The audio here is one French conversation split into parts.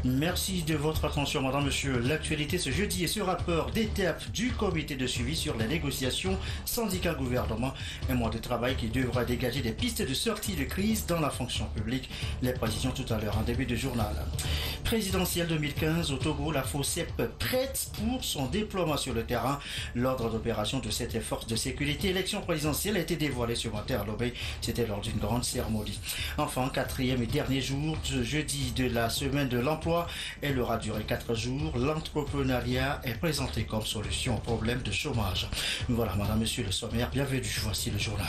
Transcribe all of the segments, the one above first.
Merci de votre attention, madame, monsieur. L'actualité ce jeudi est ce rapport d'étape du comité de suivi sur les négociations syndicat-gouvernement. Un mois de travail qui devra dégager des pistes de sortie de crise dans la fonction publique. Les précisions tout à l'heure en début de journal. Présidentielle 2015 au Togo, la FOSEP prête pour son déploiement sur le terrain. L'ordre d'opération de cette force de sécurité élection présidentielle a été dévoilé ce matin à Lobé. C'était lors d'une grande cérémonie. Enfin, quatrième et dernier jour, ce jeudi de la semaine de l'emploi, elle aura duré 4 jours. L'entrepreneuriat est présenté comme solution au problème de chômage. Voilà, madame, monsieur le sommaire, bienvenue. Voici le journal.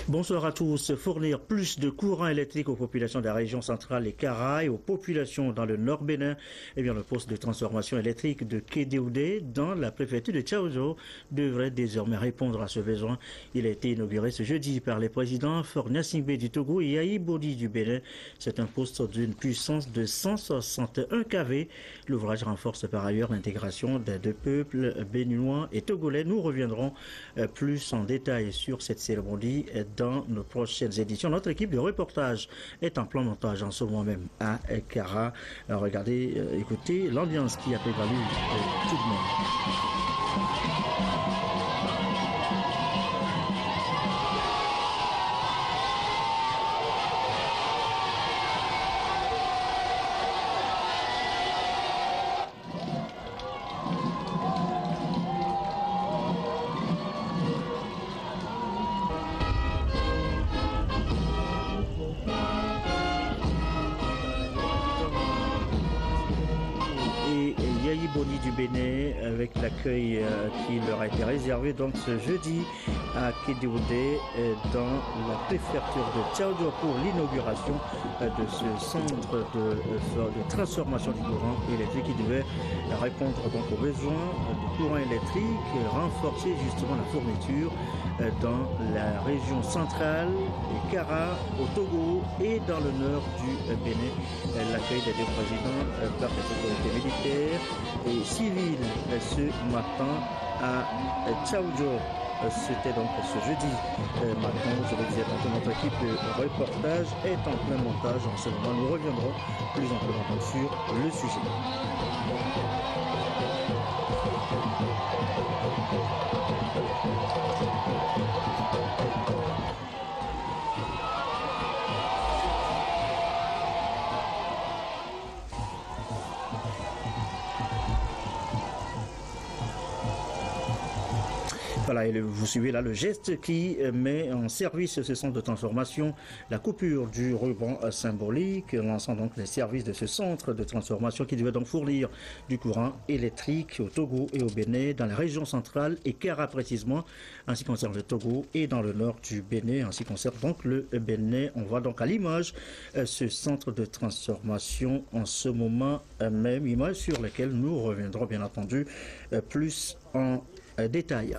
Bonsoir à tous. Fournir plus de courant électrique aux populations de la région centrale et Kara et aux populations dans le nord Bénin. Eh bien, le poste de transformation électrique de Kédéoudé dans la préfecture de Tchaouzou devrait désormais répondre à ce besoin. Il a été inauguré ce jeudi par les présidents Fornia Singbe du Togo et Yahi Bodi du Bénin. C'est un poste d'une puissance de 161 kV. L'ouvrage renforce par ailleurs l'intégration des deux peuples béninois et togolais. Nous reviendrons plus en détail sur cette cérémonie dans nos prochaines éditions. Notre équipe de reportage est en plein montage en ce moment même à Kara. Regardez, écoutez l'ambiance qui a prévalu tout le monde. Boni du Bénin avec l'accueil qui leur a été réservé donc ce jeudi à Kédéoudé dans la préfecture de Tchaoudou pour l'inauguration de ce centre de transformation du courant électrique qui devait répondre donc aux besoins du courant électrique, renforcer justement la fourniture dans la région centrale, et Kara au Togo et dans le nord du Bénin. L'accueil des deux présidents par les autorités militaires et civiles ce matin à Tchaoudou. C'était donc ce jeudi matin, je le disais tantôt, notre équipe de reportage est en plein montage en ce moment. Nous reviendrons plus amplement sur le sujet. Voilà, et vous suivez là le geste qui met en service ce centre de transformation, la coupure du ruban symbolique, lançant donc les services de ce centre de transformation qui devait donc fournir du courant électrique au Togo et au Bénin, dans la région centrale et Kara précisément, en ce qui concerne le Togo et dans le nord du Bénin, en ce qui concerne donc le Bénin. On voit donc à l'image ce centre de transformation en ce moment même, image sur laquelle nous reviendrons bien entendu plus en détail.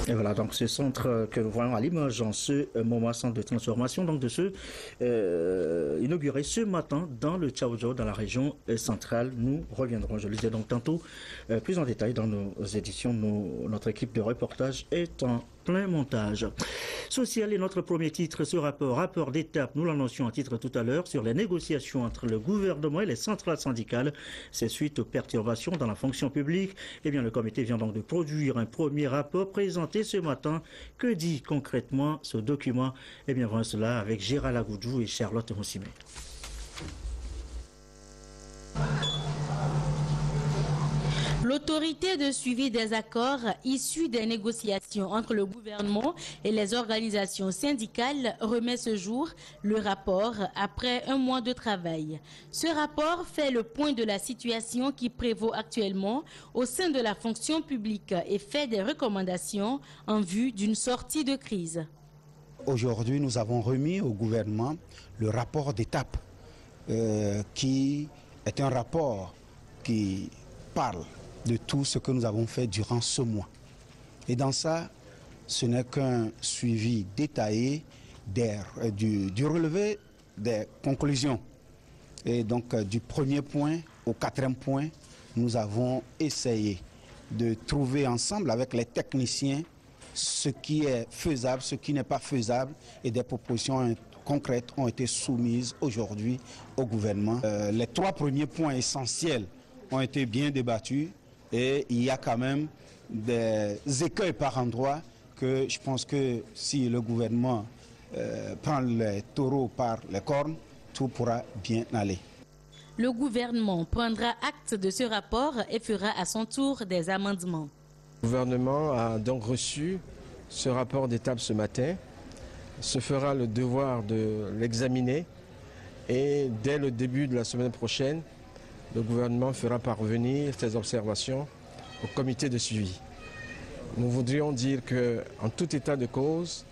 Et voilà donc ce centre que nous voyons à l'image en ce moment, centre de transformation, donc de ce inauguré ce matin dans le Tchaoudou, dans la région centrale. Nous reviendrons, je le disais donc tantôt, plus en détail dans nos éditions. Notre équipe de reportage est en plein montage. Social est notre premier titre, ce rapport d'étape, nous l'annoncions en titre tout à l'heure, sur les négociations entre le gouvernement et les centrales syndicales. C'est suite aux perturbations dans la fonction publique. Eh bien, le comité vient donc de produire un premier rapport présenté ce matin. Que dit concrètement ce document? Eh bien, voilà cela avec Gérald Agoudou et Charlotte Moussime. L'autorité de suivi des accords issus des négociations entre le gouvernement et les organisations syndicales remet ce jour le rapport après un mois de travail. Ce rapport fait le point de la situation qui prévaut actuellement au sein de la fonction publique et fait des recommandations en vue d'une sortie de crise. Aujourd'hui, nous avons remis au gouvernement le rapport d'étape qui est un rapport qui parle de tout ce que nous avons fait durant ce mois. Et dans ça, ce n'est qu'un suivi détaillé du relevé des conclusions. Et donc du premier point au quatrième point, nous avons essayé de trouver ensemble avec les techniciens ce qui est faisable, ce qui n'est pas faisable, et des propositions concrètes ont été soumises aujourd'hui au gouvernement. Les trois premiers points essentiels ont été bien débattus et il y a quand même des écueils par endroits que je pense que si le gouvernement prend les taureaux par les cornes, tout pourra bien aller. Le gouvernement prendra acte de ce rapport et fera à son tour des amendements. Le gouvernement a donc reçu ce rapport d'étape ce matin, se fera le devoir de l'examiner et dès le début de la semaine prochaine, le gouvernement fera parvenir ses observations au comité de suivi. Nous voudrions dire qu'en tout état de cause,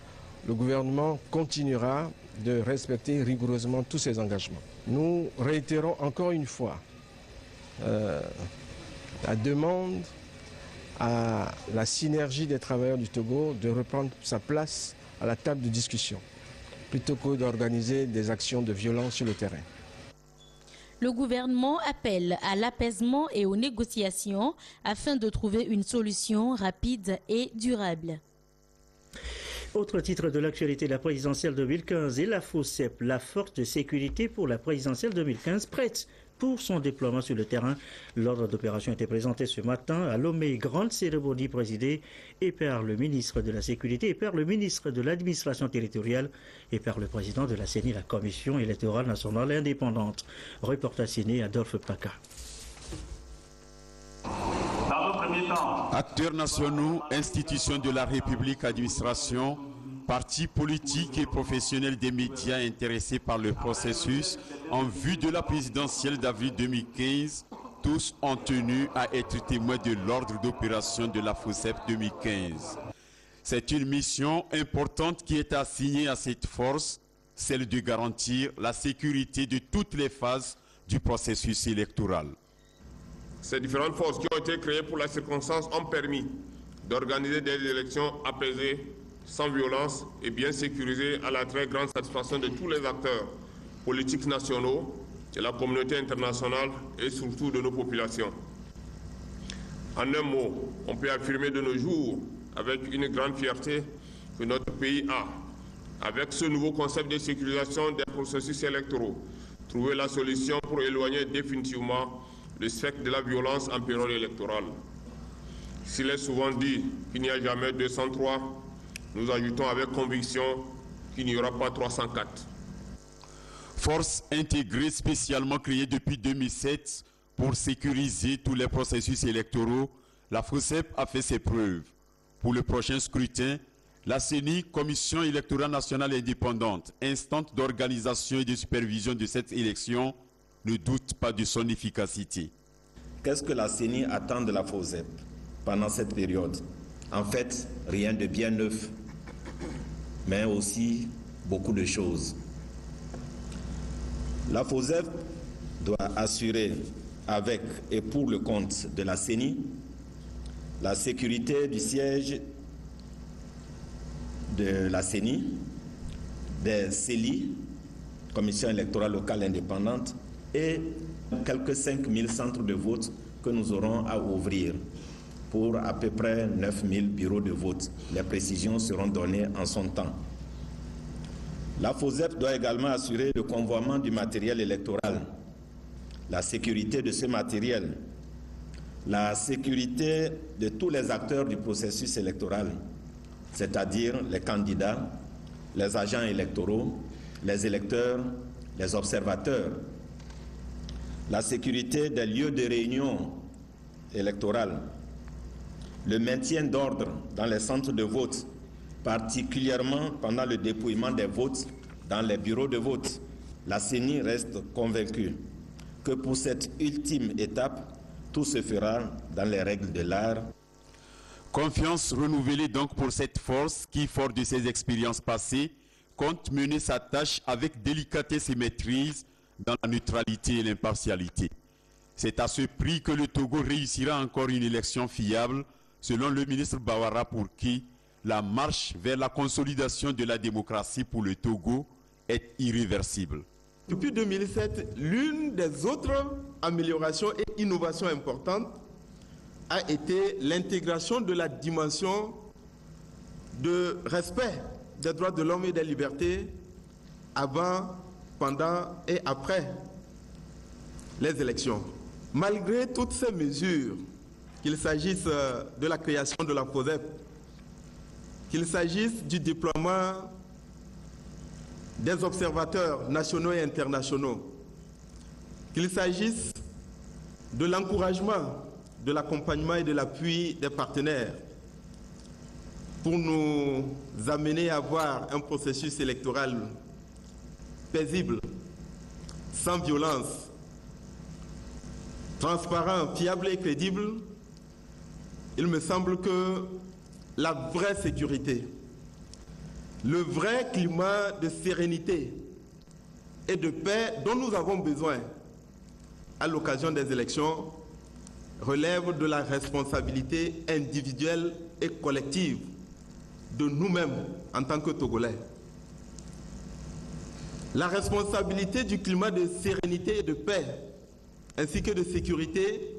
le gouvernement continuera de respecter rigoureusement tous ses engagements. Nous réitérons encore une fois la demande à la synergie des travailleurs du Togo de reprendre sa place à la table de discussion, plutôt que d'organiser des actions de violence sur le terrain. Le gouvernement appelle à l'apaisement et aux négociations afin de trouver une solution rapide et durable. Autre titre de l'actualité de la présidentielle 2015 et la FOSEP, la force de sécurité pour la présidentielle 2015, prête pour son déploiement sur le terrain. L'ordre d'opération a été présenté ce matin à Lomé, grande cérémonie présidée et par le ministre de la Sécurité et par le ministre de l'Administration territoriale et par le président de la CENI, la Commission électorale nationale indépendante. Reportage signé Adolphe Paca. Acteurs nationaux, institutions de la République, administration, partis politiques et professionnels des médias intéressés par le processus en vue de la présidentielle d'avril 2015, tous ont tenu à être témoins de l'ordre d'opération de la FOSEP 2015. C'est une mission importante qui est assignée à cette force, celle de garantir la sécurité de toutes les phases du processus électoral. Ces différentes forces qui ont été créées pour la circonstance ont permis d'organiser des élections apaisées, sans violence et bien sécurisées à la très grande satisfaction de tous les acteurs politiques nationaux, de la communauté internationale et surtout de nos populations. En un mot, on peut affirmer de nos jours, avec une grande fierté, que notre pays a, avec ce nouveau concept de sécurisation des processus électoraux, trouvé la solution pour éloigner définitivement le spectre de la violence en période électorale. S'il est souvent dit qu'il n'y a jamais 203, nous ajoutons avec conviction qu'il n'y aura pas 304. Force intégrée spécialement créée depuis 2007 pour sécuriser tous les processus électoraux, la FOSEP a fait ses preuves. Pour le prochain scrutin, la CENI, Commission électorale nationale indépendante, instante d'organisation et de supervision de cette élection, ne doute pas de son efficacité. Qu'est-ce que la CENI attend de la FOSEP pendant cette période? En fait, rien de bien neuf, mais aussi beaucoup de choses. La FOSEP doit assurer avec et pour le compte de la CENI la sécurité du siège de la CENI, des CELI, Commission électorale locale indépendante, et quelques 5000 centres de vote que nous aurons à ouvrir pour à peu près 9000 bureaux de vote. Les précisions seront données en son temps. La FOSEP doit également assurer le convoiement du matériel électoral, la sécurité de ce matériel, la sécurité de tous les acteurs du processus électoral, c'est-à-dire les candidats, les agents électoraux, les électeurs, les observateurs, la sécurité des lieux de réunion électorale, le maintien d'ordre dans les centres de vote, particulièrement pendant le dépouillement des votes dans les bureaux de vote. La CENI reste convaincue que pour cette ultime étape, tout se fera dans les règles de l'art. Confiance renouvelée donc pour cette force qui, fort de ses expériences passées, compte mener sa tâche avec délicatesse et maîtrise dans la neutralité et l'impartialité. C'est à ce prix que le Togo réussira encore une élection fiable, selon le ministre Bawara, pour qui la marche vers la consolidation de la démocratie pour le Togo est irréversible. Depuis 2007, l'une des autres améliorations et innovations importantes a été l'intégration de la dimension de respect des droits de l'homme et des libertés avant, pendant et après les élections. Malgré toutes ces mesures, qu'il s'agisse de la création de la COSEP, qu'il s'agisse du déploiement des observateurs nationaux et internationaux, qu'il s'agisse de l'encouragement, de l'accompagnement et de l'appui des partenaires pour nous amener à avoir un processus électoral paisible, sans violence, transparent, fiable et crédible, il me semble que la vraie sécurité, le vrai climat de sérénité et de paix dont nous avons besoin à l'occasion des élections relève de la responsabilité individuelle et collective de nous-mêmes en tant que Togolais. La responsabilité du climat de sérénité et de paix ainsi que de sécurité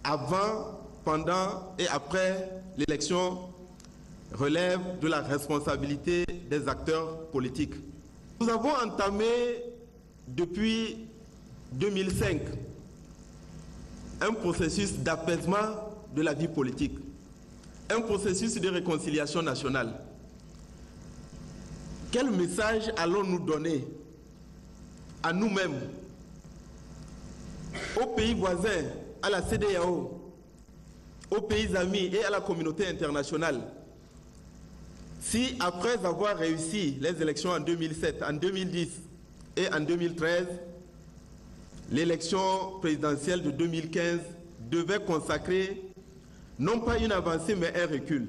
avant, pendant et après l'élection relève de la responsabilité des acteurs politiques. Nous avons entamé depuis 2005 un processus d'apaisement de la vie politique, un processus de réconciliation nationale. Quel message allons-nous donner à nous-mêmes, aux pays voisins, à la CEDEAO, aux pays amis et à la communauté internationale si, après avoir réussi les élections en 2007, en 2010 et en 2013, l'élection présidentielle de 2015 devait consacrer non pas une avancée mais un recul?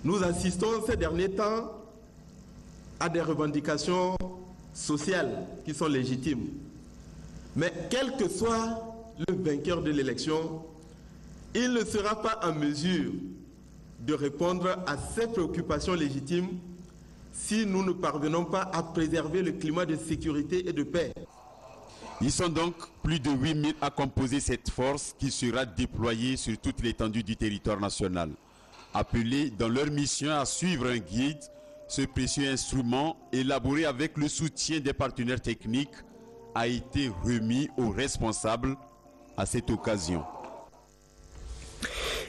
Nous assistons ces derniers temps à des revendications sociales qui sont légitimes. Mais quel que soit le vainqueur de l'élection, il ne sera pas en mesure de répondre à ces préoccupations légitimes si nous ne parvenons pas à préserver le climat de sécurité et de paix. Ils sont donc plus de 8000 à composer cette force qui sera déployée sur toute l'étendue du territoire national. Appelés dans leur mission à suivre un guide, ce précieux instrument, élaboré avec le soutien des partenaires techniques, a été remis aux responsables à cette occasion.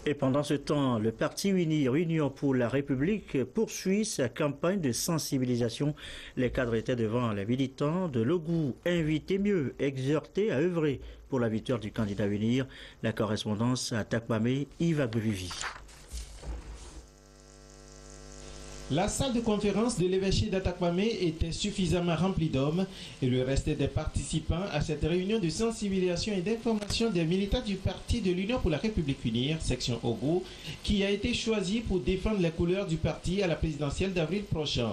Et pendant ce temps, le parti Union pour la République poursuit sa campagne de sensibilisation. Les cadres étaient devant les militants de l'OGU, invités mieux, exhortés à œuvrer pour la victoire du candidat Unir. La correspondance à Takpamé, Yves Agbevivi. La salle de conférence de l'évêché d'Atakpamé était suffisamment remplie d'hommes et le reste des participants à cette réunion de sensibilisation et d'information des militants du parti de l'Union pour la République Unir, section Ogo, qui a été choisi pour défendre les couleurs du parti à la présidentielle d'avril prochain.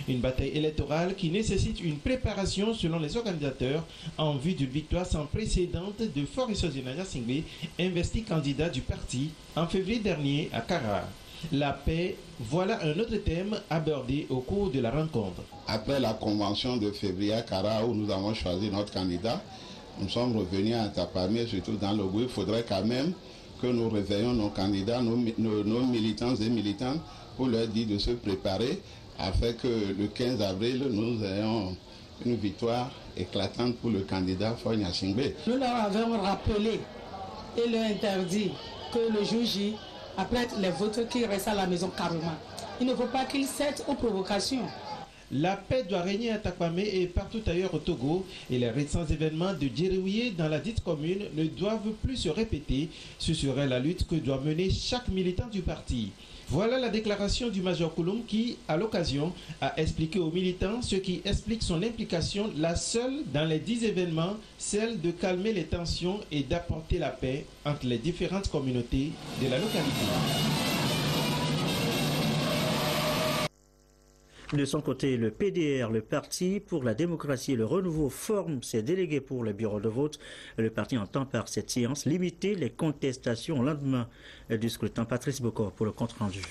Une bataille électorale qui nécessite une préparation selon les organisateurs en vue d'une victoire sans précédent de Foriso Zenania Singbe, investi candidat du parti en février dernier à Kara. La paix, voilà un autre thème abordé au cours de la rencontre. Après la convention de février à Kara où nous avons choisi notre candidat, nous sommes revenus à Takpamé, surtout dans le groupe. Il faudrait quand même que nous réveillons nos candidats, nos militants et militantes pour leur dire de se préparer afin que le 15 avril, nous ayons une victoire éclatante pour le candidat Fonya Singbe. Nous leur avons rappelé et leur interdit que le jour J, après les votes qui restent à la maison carrément, il ne faut pas qu'ils cèdent aux provocations. La paix doit régner à Takpamé et partout ailleurs au Togo, et les récents événements de Djereouye dans la dite commune ne doivent plus se répéter. Ce serait la lutte que doit mener chaque militant du parti. Voilà la déclaration du Major Kouloum qui, à l'occasion, a expliqué aux militants ce qui explique son implication, la seule dans les 10 événements, celle de calmer les tensions et d'apporter la paix entre les différentes communautés de la localité. De son côté, le PDR, le Parti pour la démocratie et le renouveau, forme ses délégués pour le bureau de vote. Le parti entend par cette séance limiter les contestations au lendemain du scrutin. Patrice Bocor pour le compte-rendu.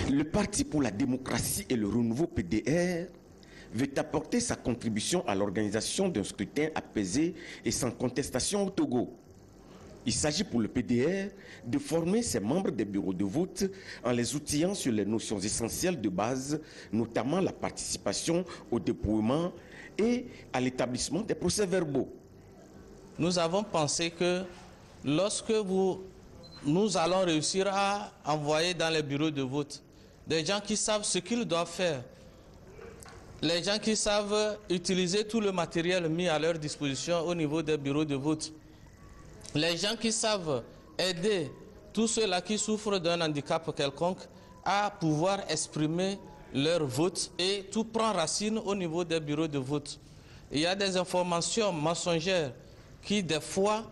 Le Le Parti pour la démocratie et le renouveau PDR veut apporter sa contribution à l'organisation d'un scrutin apaisé et sans contestation au Togo. Il s'agit pour le PDR de former ses membres des bureaux de vote en les outillant sur les notions essentielles de base, notamment la participation au dépouillement et à l'établissement des procès-verbaux. Nous avons pensé que lorsque nous allons réussir à envoyer dans les bureaux de vote des gens qui savent ce qu'ils doivent faire, les gens qui savent utiliser tout le matériel mis à leur disposition au niveau des bureaux de vote, les gens qui savent aider tous ceux-là qui souffrent d'un handicap quelconque à pouvoir exprimer leur vote, et tout prend racine au niveau des bureaux de vote. Il y a des informations mensongères qui des fois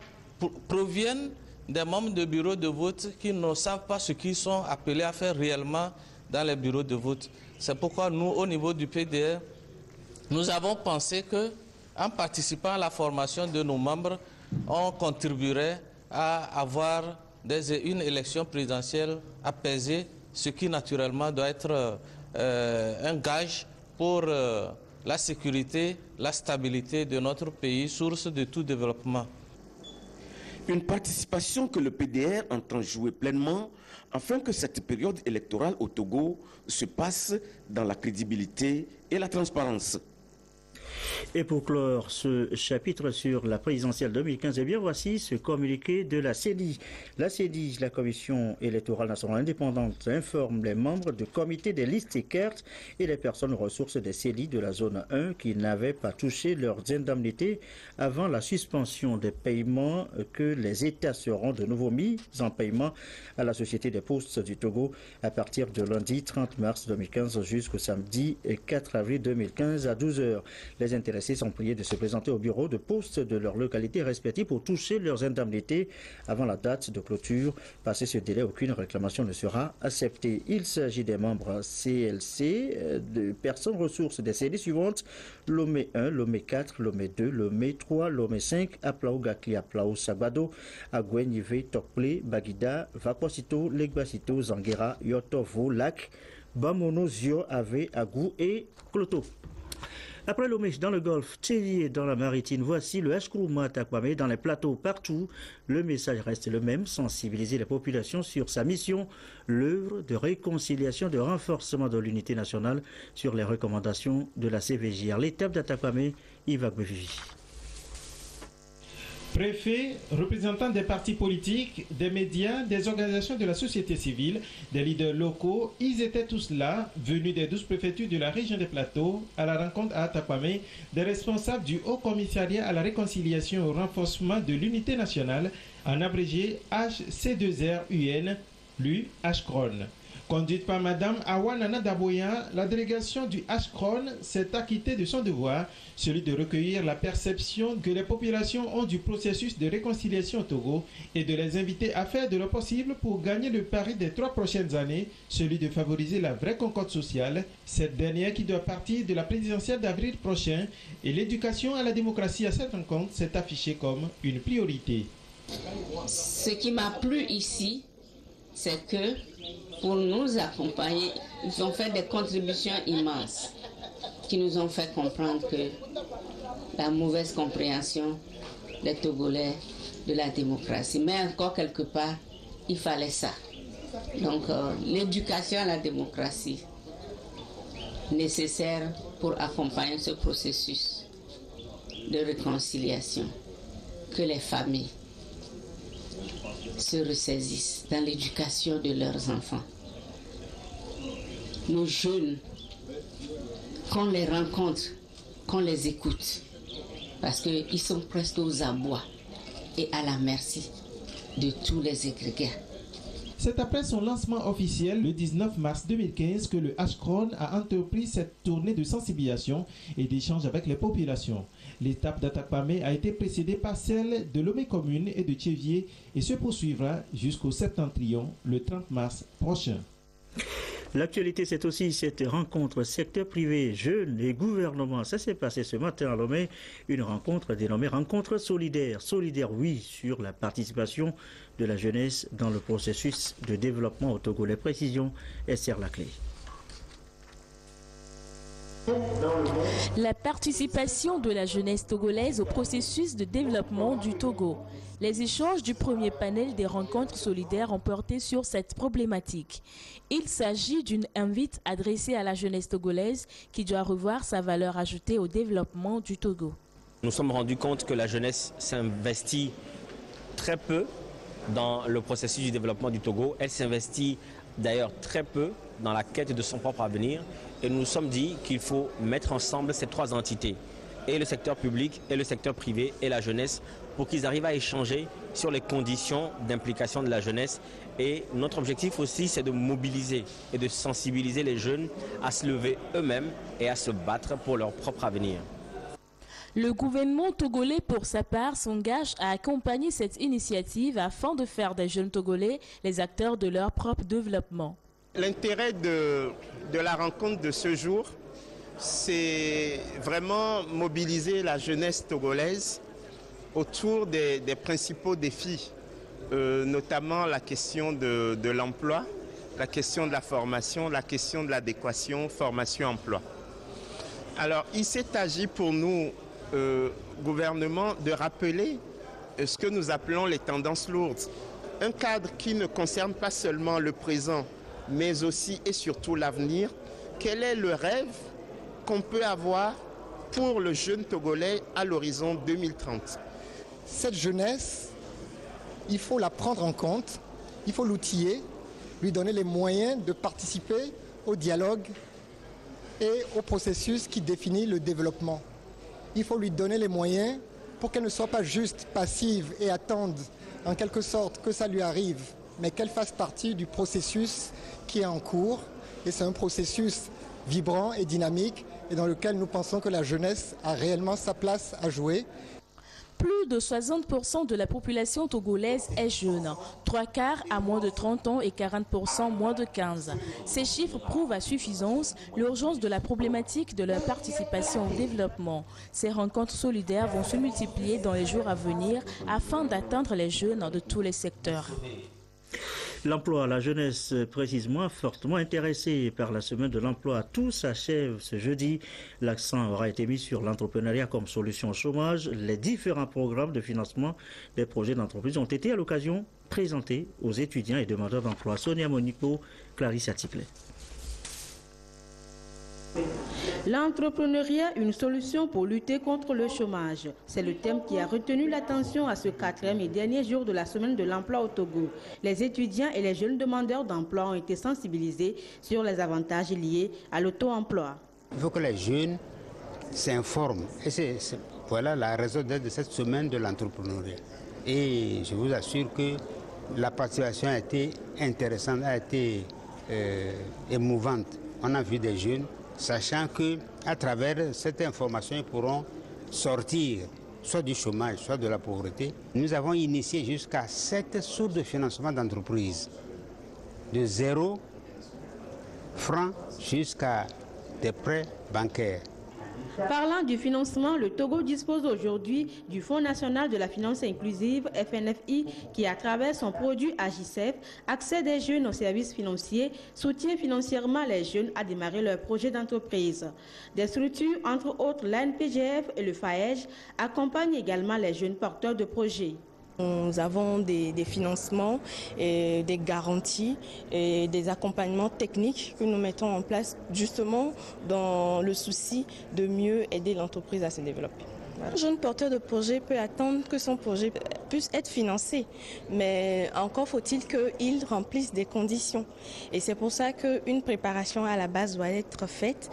proviennent des membres de bureaux de vote qui ne savent pas ce qu'ils sont appelés à faire réellement dans les bureaux de vote. C'est pourquoi nous, au niveau du PDR, nous avons pensé que, en participant à la formation de nos membres, on contribuerait à avoir une élection présidentielle apaisée, ce qui naturellement doit être un gage pour la sécurité, la stabilité de notre pays, source de tout développement. Une participation que le PDR entend jouer pleinement afin que cette période électorale au Togo se passe dans la crédibilité et la transparence. Et pour clore ce chapitre sur la présidentielle 2015, eh bien voici ce communiqué de la CEDI. La CEDI, la Commission électorale nationale indépendante, informe les membres du comité des listes écartes et les personnes ressources des CEDI de la zone 1 qui n'avaient pas touché leurs indemnités avant la suspension des paiements que les États seront de nouveau mis en paiement à la Société des Postes du Togo à partir de lundi 30 mars 2015 jusqu'au samedi 4 avril 2015 à 12 h. Les intéressés sont priés de se présenter au bureau de poste de leur localité respective pour toucher leurs indemnités avant la date de clôture. Passé ce délai, aucune réclamation ne sera acceptée. Il s'agit des membres CLC, de personnes ressources des CEDI suivantes: Lomé 1, Lomé 4, Lomé 2, Lomé 3, Lomé 5, Aplao Gakli, Aplao Sabado, Aguen, Yvé, Tokple, Bagida, Vakwasito, Legbasito, Zanguera, Yotovo, Lac, Bamono, Zio, Ave, Agou et Cloto. Après Lomé dans le Golfe, Tchélié dans la Maritime, voici le Hachkrouma Takwame dans les plateaux partout. Le message reste le même, sensibiliser les populations sur sa mission, l'œuvre de réconciliation, de renforcement de l'unité nationale sur les recommandations de la CVJR. L'étape d'Atakwame, Yves Agbevivi. Préfets, représentants des partis politiques, des médias, des organisations de la société civile, des leaders locaux, ils étaient tous là, venus des 12 préfectures de la région des Plateaux, à la rencontre à Atakwame des responsables du Haut Commissariat à la réconciliation et au renforcement de l'unité nationale, en abrégé HC2RUN, lui HCRON. Conduite par Mme Awanana Daboya, la délégation du HCRON s'est acquittée de son devoir, celui de recueillir la perception que les populations ont du processus de réconciliation au Togo et de les inviter à faire de leur possible pour gagner le pari des 3 prochaines années, celui de favoriser la vraie concorde sociale, cette dernière qui doit partir de la présidentielle d'avril prochain, et l'éducation à la démocratie à cette rencontre s'est affichée comme une priorité. Ce qui m'a plu ici, c'est que pour nous accompagner, ils ont fait des contributions immenses qui nous ont fait comprendre que la mauvaise compréhension des Togolais de la démocratie. Mais encore quelque part, il fallait ça. Donc l'éducation à la démocratie nécessaire pour accompagner ce processus de réconciliation, que les familles se ressaisissent dans l'éducation de leurs enfants. Nos jeunes, qu'on les rencontre, qu'on les écoute, parce qu'ils sont presque aux abois et à la merci de tous les égrégats. C'est après son lancement officiel le 19 mars 2015 que le HCRON a entrepris cette tournée de sensibilisation et d'échange avec les populations. L'étape d'Atakwame a été précédée par celle de Lomé Commune et de Tchévier et se poursuivra jusqu'au Septentrion le 30 mars prochain. L'actualité, c'est aussi cette rencontre secteur privé, jeunes et gouvernement. Ça s'est passé ce matin à Lomé, une rencontre dénommée Rencontre solidaire. Solidaire, oui, sur la participation de la jeunesse dans le processus de développement au Togo. Les précisions, Esther Laclé. La participation de la jeunesse togolaise au processus de développement du Togo. Les échanges du premier panel des rencontres solidaires ont porté sur cette problématique. Il s'agit d'une invite adressée à la jeunesse togolaise qui doit revoir sa valeur ajoutée au développement du Togo. Nous sommes rendus compte que la jeunesse s'investit très peu dans le processus du développement du Togo. Elle s'investit d'ailleurs très peu dans la quête de son propre avenir. Et nous nous sommes dit qu'il faut mettre ensemble ces trois entités, et le secteur public, et le secteur privé, et la jeunesse, pour qu'ils arrivent à échanger sur les conditions d'implication de la jeunesse. Et notre objectif aussi, c'est de mobiliser et de sensibiliser les jeunes à se lever eux-mêmes et à se battre pour leur propre avenir. Le gouvernement togolais, pour sa part, s'engage à accompagner cette initiative afin de faire des jeunes togolais les acteurs de leur propre développement. L'intérêt de la rencontre de ce jour, c'est vraiment mobiliser la jeunesse togolaise autour des principaux défis, notamment la question de l'emploi, la question de la formation, la question de l'adéquation formation-emploi. Alors, il s'est agi pour nous, gouvernement, de rappeler ce que nous appelons les tendances lourdes. Un cadre qui ne concerne pas seulement le présent, mais aussi et surtout l'avenir. Quel est le rêve qu'on peut avoir pour le jeune Togolais à l'horizon 2030? Cette jeunesse, il faut la prendre en compte, il faut l'outiller, lui donner les moyens de participer au dialogue et au processus qui définit le développement. Il faut lui donner les moyens pour qu'elle ne soit pas juste passive et attende en quelque sorte que ça lui arrive, mais qu'elle fasse partie du processus qui est en cours. Et c'est un processus vibrant et dynamique et dans lequel nous pensons que la jeunesse a réellement sa place à jouer. Plus de 60% de la population togolaise est jeune, 3/4 à moins de 30 ans et 40% moins de 15. Ces chiffres prouvent à suffisance l'urgence de la problématique de leur participation au développement. Ces rencontres solidaires vont se multiplier dans les jours à venir afin d'atteindre les jeunes de tous les secteurs. L'emploi, la jeunesse précisément, fortement intéressée par la semaine de l'emploi. Tout s'achève ce jeudi. L'accent aura été mis sur l'entrepreneuriat comme solution au chômage. Les différents programmes de financement des projets d'entreprise ont été à l'occasion présentés aux étudiants et demandeurs d'emploi. Sonia Monico, Clarisse Atikle. L'entrepreneuriat, une solution pour lutter contre le chômage. C'est le thème qui a retenu l'attention à ce 4e et dernier jour de la semaine de l'emploi au Togo. Les étudiants et les jeunes demandeurs d'emploi ont été sensibilisés sur les avantages liés à l'auto-emploi. Il faut que les jeunes s'informent. Et voilà la raison d'être de cette semaine de l'entrepreneuriat. Et je vous assure que la participation a été intéressante, a été émouvante. On a vu des jeunes sachant qu'à travers cette information, ils pourront sortir soit du chômage, soit de la pauvreté. Nous avons initié jusqu'à 7 sources de financement d'entreprise, de 0 francs jusqu'à des prêts bancaires. Parlant du financement, le Togo dispose aujourd'hui du Fonds national de la finance inclusive, FNFI, qui, à travers son produit AGICEF, accède des jeunes aux services financiers, soutient financièrement les jeunes à démarrer leur projet d'entreprise. Des structures, entre autres l'ANPGF et le FAEJ, accompagnent également les jeunes porteurs de projets. Nous avons des financements, et des garanties et des accompagnements techniques que nous mettons en place justement dans le souci de mieux aider l'entreprise à se développer. Voilà. Un jeune porteur de projet peut attendre que son projet puisse être financé, mais encore faut-il qu'il remplisse des conditions. Et c'est pour ça qu'une préparation à la base doit être faite.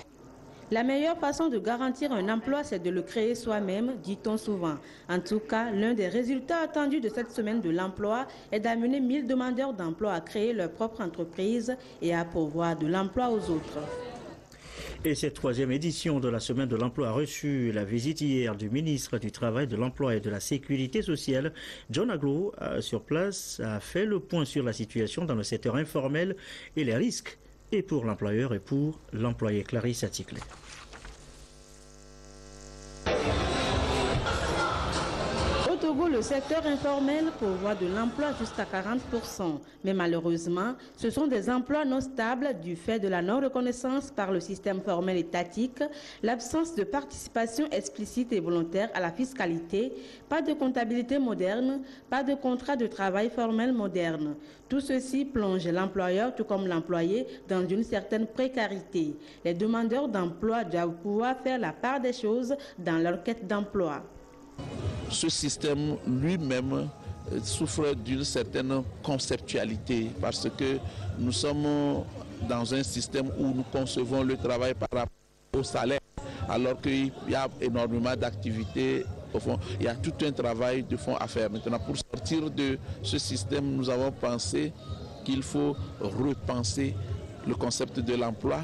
La meilleure façon de garantir un emploi, c'est de le créer soi-même, dit-on souvent. En tout cas, l'un des résultats attendus de cette semaine de l'emploi est d'amener 1000 demandeurs d'emploi à créer leur propre entreprise et à pourvoir de l'emploi aux autres. Et cette 3e édition de la semaine de l'emploi a reçu la visite hier du ministre du Travail, de l'Emploi et de la Sécurité sociale. John Aglo, sur place, a fait le point sur la situation dans le secteur informel et les risques et pour l'employeur et pour l'employé. Clarisse Aticlé. Au Togo, le secteur informel pourvoit de l'emploi jusqu'à 40%. Mais malheureusement, ce sont des emplois non stables du fait de la non-reconnaissance par le système formel étatique, l'absence de participation explicite et volontaire à la fiscalité, pas de comptabilité moderne, pas de contrat de travail formel moderne. Tout ceci plonge l'employeur tout comme l'employé dans une certaine précarité. Les demandeurs d'emploi doivent pouvoir faire la part des choses dans leur quête d'emploi. Ce système lui-même souffre d'une certaine conceptualité parce que nous sommes dans un système où nous concevons le travail par rapport au salaire, alors qu'il y a énormément d'activités. Au fond, il y a tout un travail de fond à faire. Maintenant, pour sortir de ce système, nous avons pensé qu'il faut repenser le concept de l'emploi.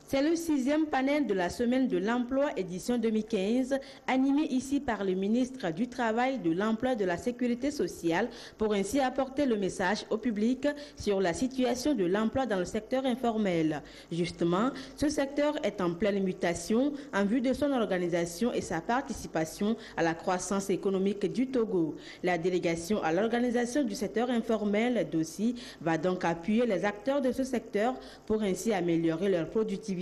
C'est le 6e panel de la Semaine de l'Emploi édition 2015, animé ici par le ministre du Travail, de l'Emploi et de la Sécurité sociale, pour ainsi apporter le message au public sur la situation de l'emploi dans le secteur informel. Justement, ce secteur est en pleine mutation en vue de son organisation et sa participation à la croissance économique du Togo. La délégation à l'organisation du secteur informel d'OSI va donc appuyer les acteurs de ce secteur pour ainsi améliorer leur productivité.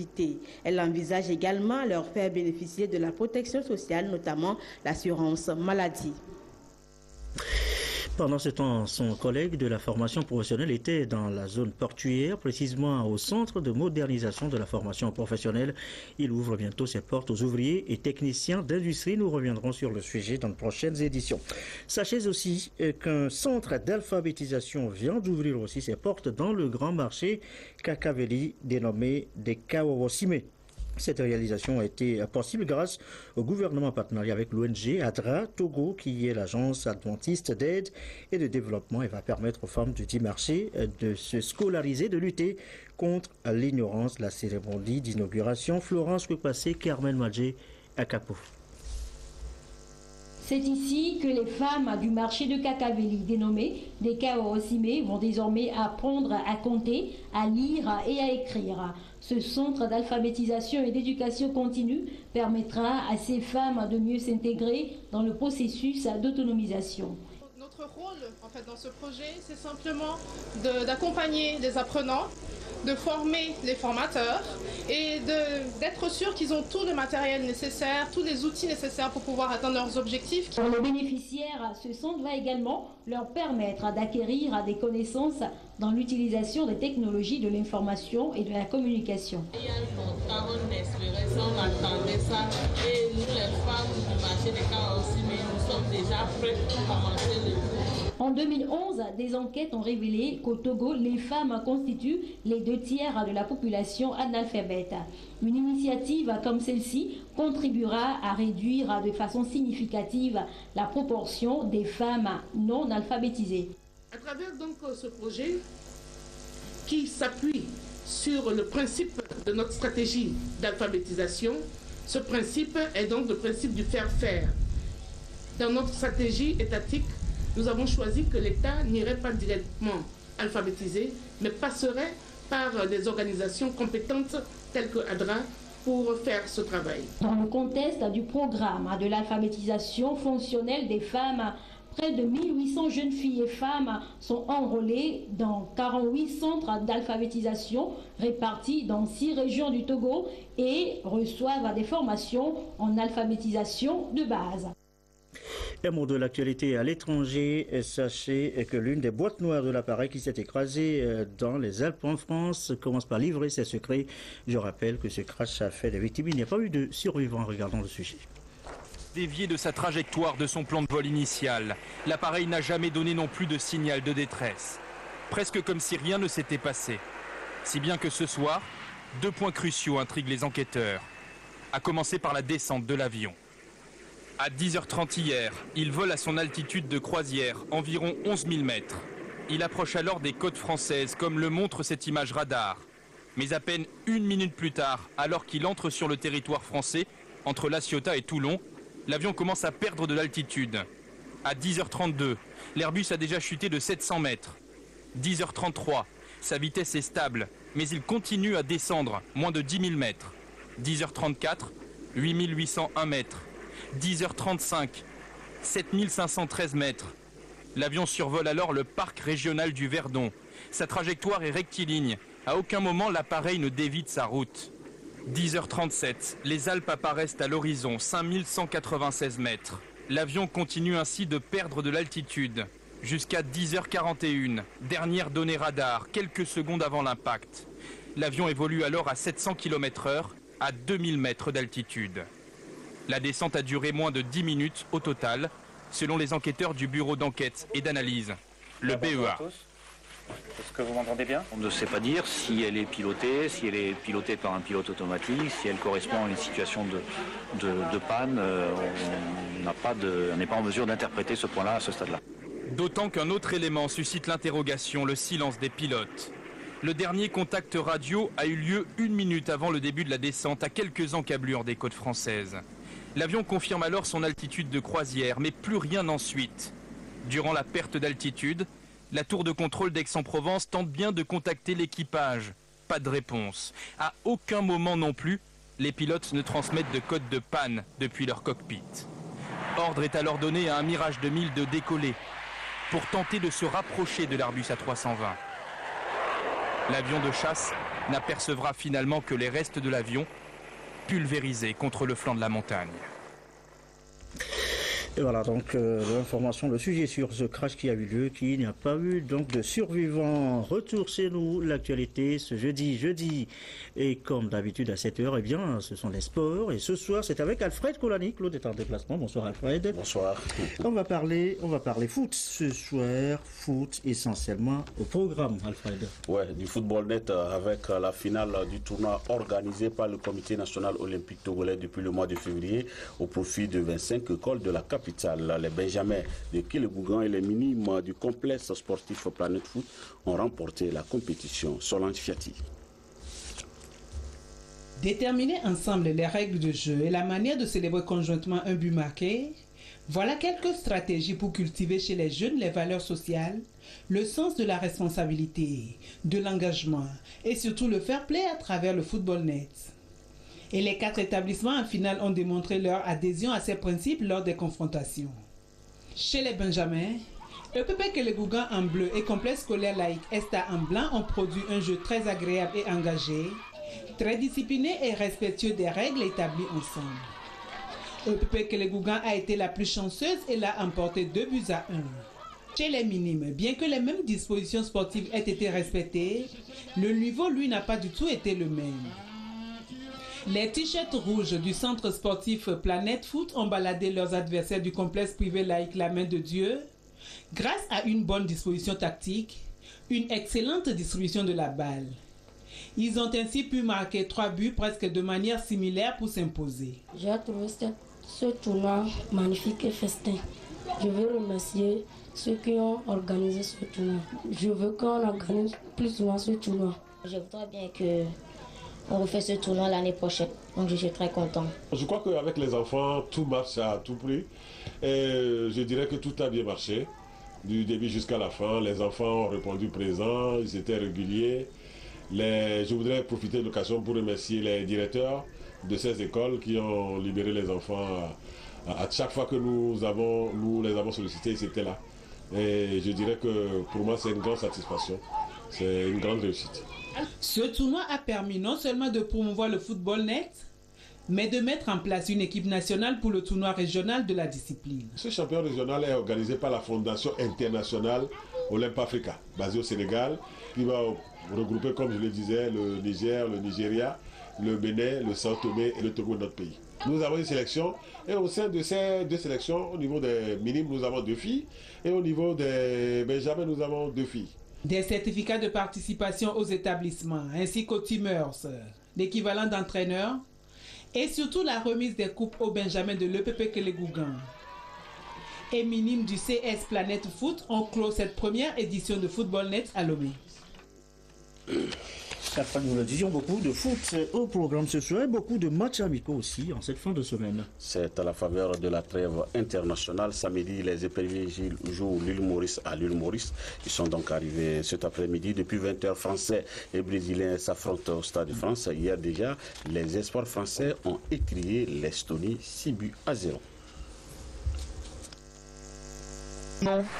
Elle envisage également leur faire bénéficier de la protection sociale, notamment l'assurance maladie. Pendant ce temps, son collègue de la formation professionnelle était dans la zone portuaire, précisément au centre de modernisation de la formation professionnelle. Il ouvre bientôt ses portes aux ouvriers et techniciens d'industrie. Nous reviendrons sur le sujet dans de prochaines éditions. Sachez aussi qu'un centre d'alphabétisation vient d'ouvrir aussi ses portes dans le grand marché Kakaveli, dénommé des Kawawosime. Cette réalisation a été possible grâce au gouvernement en partenariat avec l'ONG ADRA Togo, qui est l'agence adventiste d'aide et de développement, et va permettre aux femmes du dit marché de se scolariser, de lutter contre l'ignorance. La cérémonie d'inauguration, Florence Kwepassé, Carmen Madjé à Capo. C'est ici que les femmes du marché de Kakaveli, dénommées des Kawawosime, vont désormais apprendre à compter, à lire et à écrire. Ce centre d'alphabétisation et d'éducation continue permettra à ces femmes de mieux s'intégrer dans le processus d'autonomisation. Notre rôle dans ce projet, c'est simplement d'accompagner les apprenants, de former les formateurs et d'être sûr qu'ils ont tout le matériel nécessaire, tous les outils nécessaires pour pouvoir atteindre leurs objectifs. Pour les bénéficiaires, ce centre va également leur permettre d'acquérir des connaissances dans l'utilisation des technologies de l'information et de la communication. Il y a longtemps, on espérait ça, on attendait ça. Et nous, les femmes du marché des Kawawosime, nous sommes déjà prêts pour commencer le cours. En 2011, des enquêtes ont révélé qu'au Togo, les femmes constituent les 2/3 de la population analphabète. Une initiative comme celle-ci contribuera à réduire de façon significative la proportion des femmes non alphabétisées. À travers donc ce projet qui s'appuie sur le principe de notre stratégie d'alphabétisation, ce principe est donc le principe du faire-faire. Dans notre stratégie étatique, nous avons choisi que l'État n'irait pas directement alphabétiser, mais passerait par des organisations compétentes telles que ADRA pour faire ce travail. Dans le contexte du programme de l'alphabétisation fonctionnelle des femmes, près de 1800 jeunes filles et femmes sont enrôlées dans 48 centres d'alphabétisation répartis dans 6 régions du Togo et reçoivent des formations en alphabétisation de base. Un mot de l'actualité à l'étranger, sachez que l'une des boîtes noires de l'appareil qui s'est écrasée dans les Alpes en France commence par livrer ses secrets. Je rappelle que ce crash a fait des victimes. Il n'y a pas eu de survivants. Regardons le sujet. Dévié de sa trajectoire de son plan de vol initial, l'appareil n'a jamais donné non plus de signal de détresse. Presque comme si rien ne s'était passé. Si bien que ce soir, 2 points cruciaux intriguent les enquêteurs. À commencer par la descente de l'avion. À 10h30 hier, il vole à son altitude de croisière, environ 11 000 mètres. Il approche alors des côtes françaises, comme le montre cette image radar. Mais à peine 1 minute plus tard, alors qu'il entre sur le territoire français, entre La Ciotat et Toulon, l'avion commence à perdre de l'altitude. À 10h32, l'Airbus a déjà chuté de 700 mètres. 10h33, Sa vitesse est stable, mais il continue à descendre, moins de 10 000 mètres. 10h34, 8801 mètres. 10h35, 7513 mètres. L'avion survole alors le parc régional du Verdon. Sa trajectoire est rectiligne. À aucun moment, l'appareil ne dévie de sa route. 10h37, les Alpes apparaissent à l'horizon, 5196 mètres. L'avion continue ainsi de perdre de l'altitude. Jusqu'à 10h41, dernière donnée radar, quelques secondes avant l'impact. L'avion évolue alors à 700 km/h, à 2000 mètres d'altitude. La descente a duré moins de 10 minutes au total, selon les enquêteurs du bureau d'enquête et d'analyse, le BEA. Est-ce que vous m'entendez bien? On ne sait pas dire si elle est pilotée par un pilote automatique, si elle correspond à une situation de panne. On n'est pas en mesure d'interpréter ce point-là à ce stade-là. D'autant qu'un autre élément suscite l'interrogation, le silence des pilotes. Le dernier contact radio a eu lieu 1 minute avant le début de la descente à quelques encablures des côtes françaises. L'avion confirme alors son altitude de croisière, mais plus rien ensuite. Durant la perte d'altitude, la tour de contrôle d'Aix-en-Provence tente bien de contacter l'équipage. Pas de réponse. À aucun moment non plus, les pilotes ne transmettent de code de panne depuis leur cockpit. Ordre est alors donné à un Mirage 2000 de décoller pour tenter de se rapprocher de l'Airbus A320. L'avion de chasse n'apercevra finalement que les restes de l'avion, pulvérisés contre le flanc de la montagne. Et voilà donc l'information, le sujet sur ce crash qui a eu lieu, qu'il n'y a pas eu donc de survivants. Retour chez nous, l'actualité ce jeudi. Et comme d'habitude à 7h, eh bien ce sont les sports. Et ce soir c'est avec Alfred Colani, Claude est en déplacement. Bonsoir Alfred. Bonsoir. On va parler foot ce soir, foot essentiellement au programme Alfred. Ouais, du football net avec la finale du tournoi organisé par le Comité national olympique togolais depuis le mois de février au profit de 25 écoles de la capitale. Les Benjamins de Kélégouguen et les minimes du complexe sportif Planète Foot ont remporté la compétition. Solange Fiati. Déterminer ensemble les règles de jeu et la manière de célébrer conjointement un but marqué, voilà quelques stratégies pour cultiver chez les jeunes les valeurs sociales, le sens de la responsabilité, de l'engagement et surtout le fair play à travers le football net. Et les 4 établissements en finale ont démontré leur adhésion à ces principes lors des confrontations. Chez les Benjamins, EPP Kélégouguen en bleu et complexe scolaire laïque ESTA en blanc ont produit un jeu très agréable et engagé, très discipliné et respectueux des règles établies ensemble. EPP Kélégouguen a été la plus chanceuse et l'a emporté 2-1. Chez les minimes, bien que les mêmes dispositions sportives aient été respectées, le niveau lui n'a pas du tout été le même. Les t-shirts rouges du centre sportif Planète Foot ont baladé leurs adversaires du complexe privé laïque La Main de Dieu grâce à une bonne disposition tactique, une excellente distribution de la balle. Ils ont ainsi pu marquer 3 buts presque de manière similaire pour s'imposer. J'ai trouvé ce tournoi magnifique et festin. Je veux remercier ceux qui ont organisé ce tournoi. Je veux qu'on organise plus souvent ce tournoi. Je voudrais bien que on refait ce tournoi l'année prochaine, donc je suis très content. Je crois qu'avec les enfants, tout marche à tout prix. Et je dirais que tout a bien marché, du début jusqu'à la fin. Les enfants ont répondu présents, ils étaient réguliers. Je voudrais profiter de l'occasion pour remercier les directeurs de ces écoles qui ont libéré les enfants. À chaque fois que nous les avons sollicités, ils étaient là. Et je dirais que pour moi, c'est une grande satisfaction. C'est une grande réussite. Ce tournoi a permis non seulement de promouvoir le football net, mais de mettre en place une équipe nationale pour le tournoi régional de la discipline. Ce championnat régional est organisé par la Fondation internationale Olympe Africa, basée au Sénégal, qui va regrouper, comme je le disais, le Niger, le Nigeria, le Bénin, le Sao Tomé et le Togo, notre pays. Nous avons une sélection et au sein de ces 2 sélections, au niveau des minimes, nous avons 2 filles et au niveau des Benjamins, nous avons 2 filles. Des certificats de participation aux établissements, ainsi qu'aux teamers, l'équivalent d'entraîneurs, et surtout la remise des coupes aux Benjamins de l'EPP Kélégouguen. Et minimes du CS Planète Foot ont clos cette première édition de Football Net à Lomé. Nous le disions, beaucoup de foot au programme ce soir et beaucoup de matchs amicaux aussi en cette fin de semaine. C'est à la faveur de la trêve internationale. Samedi, les éperviers jouent l'île Maurice à l'île Maurice. Ils sont donc arrivés cet après-midi. Depuis 20h, Français et Brésiliens s'affrontent au Stade de France. Hier déjà, les espoirs français ont étrié l'Estonie 6-0.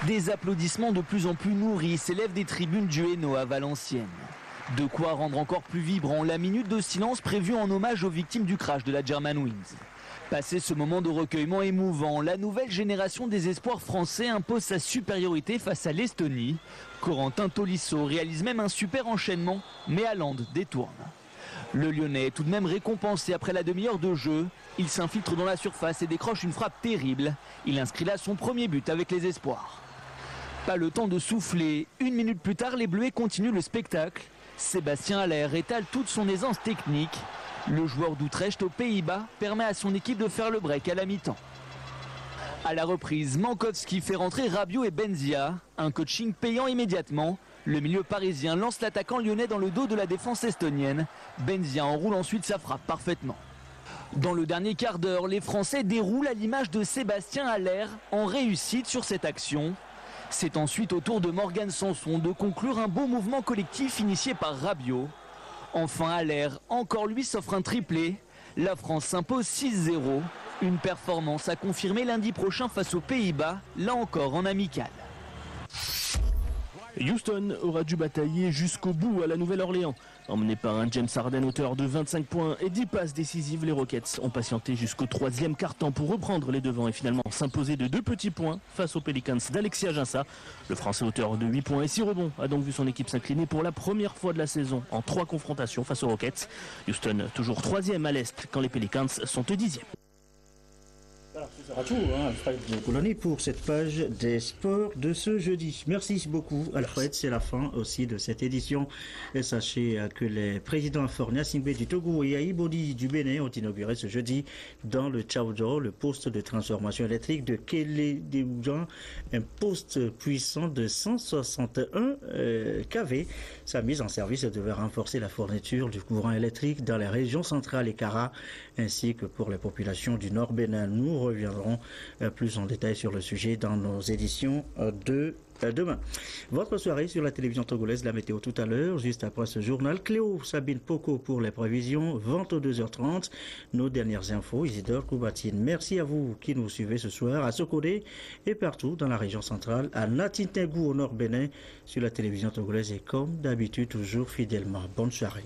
Des applaudissements de plus en plus nourris s'élèvent des tribunes du Hainaut à Valenciennes. De quoi rendre encore plus vibrant la minute de silence prévue en hommage aux victimes du crash de la Germanwings. Passé ce moment de recueillement émouvant, la nouvelle génération des espoirs français impose sa supériorité face à l'Estonie. Corentin Tolisso réalise même un super enchaînement, mais Haaland détourne. Le Lyonnais est tout de même récompensé après la demi-heure de jeu. Il s'infiltre dans la surface et décroche une frappe terrible. Il inscrit là son premier but avec les espoirs. Pas le temps de souffler. Une minute plus tard, les Bleuets continuent le spectacle. Sébastien Haller étale toute son aisance technique. Le joueur d'Utrecht aux Pays-Bas permet à son équipe de faire le break à la mi-temps. À la reprise, Mankowski fait rentrer Rabiot et Benzia. Un coaching payant immédiatement. Le milieu parisien lance l'attaquant lyonnais dans le dos de la défense estonienne. Benzia enroule ensuite sa frappe parfaitement. Dans le dernier quart d'heure, les Français déroulent à l'image de Sébastien Haller en réussite sur cette action. C'est ensuite au tour de Morgan Sanson de conclure un beau mouvement collectif initié par Rabiot. Enfin, Haller, encore lui, s'offre un triplé. La France s'impose 6-0. Une performance à confirmer lundi prochain face aux Pays-Bas, là encore en amical. Houston aura dû batailler jusqu'au bout à la Nouvelle-Orléans. Emmené par un James Harden auteur de 25 points et 10 passes décisives, les Rockets ont patienté jusqu'au 3e quart-temps pour reprendre les devants et finalement s'imposer de 2 petits points face aux Pelicans d'Alexis Aginsa. Le Français auteur de 8 points et 6 rebonds a donc vu son équipe s'incliner pour la première fois de la saison en 3 confrontations face aux Rockets. Houston toujours 3e à l'Est quand les Pelicans sont 10e. Ce sera tout, Alfred Bouloni, pour cette page des sports de ce jeudi. Merci beaucoup, Alfred. C'est la fin aussi de cette édition. Et sachez que les présidents Fornia Singbe du Togo et Aïbodi du Bénin ont inauguré ce jeudi dans le Tchaoudjo le poste de transformation électrique de Kélédéoujan, un poste puissant de 161 kV. Sa mise en service devait renforcer la fourniture du courant électrique dans les régions centrales et Kara, ainsi que pour les populations du Nord Bénin. Nous reviendrons plus en détail sur le sujet dans nos éditions de demain. Votre soirée sur la télévision togolaise, la météo tout à l'heure, juste après ce journal. Cléo Sabine Poco pour les prévisions, vente aux 2h30. Nos dernières infos, Isidore Koubatine. Merci à vous qui nous suivez ce soir à Sokodé et partout dans la région centrale, à Natintégou au Nord Bénin sur la télévision togolaise et comme d'habitude toujours fidèlement. Bonne soirée.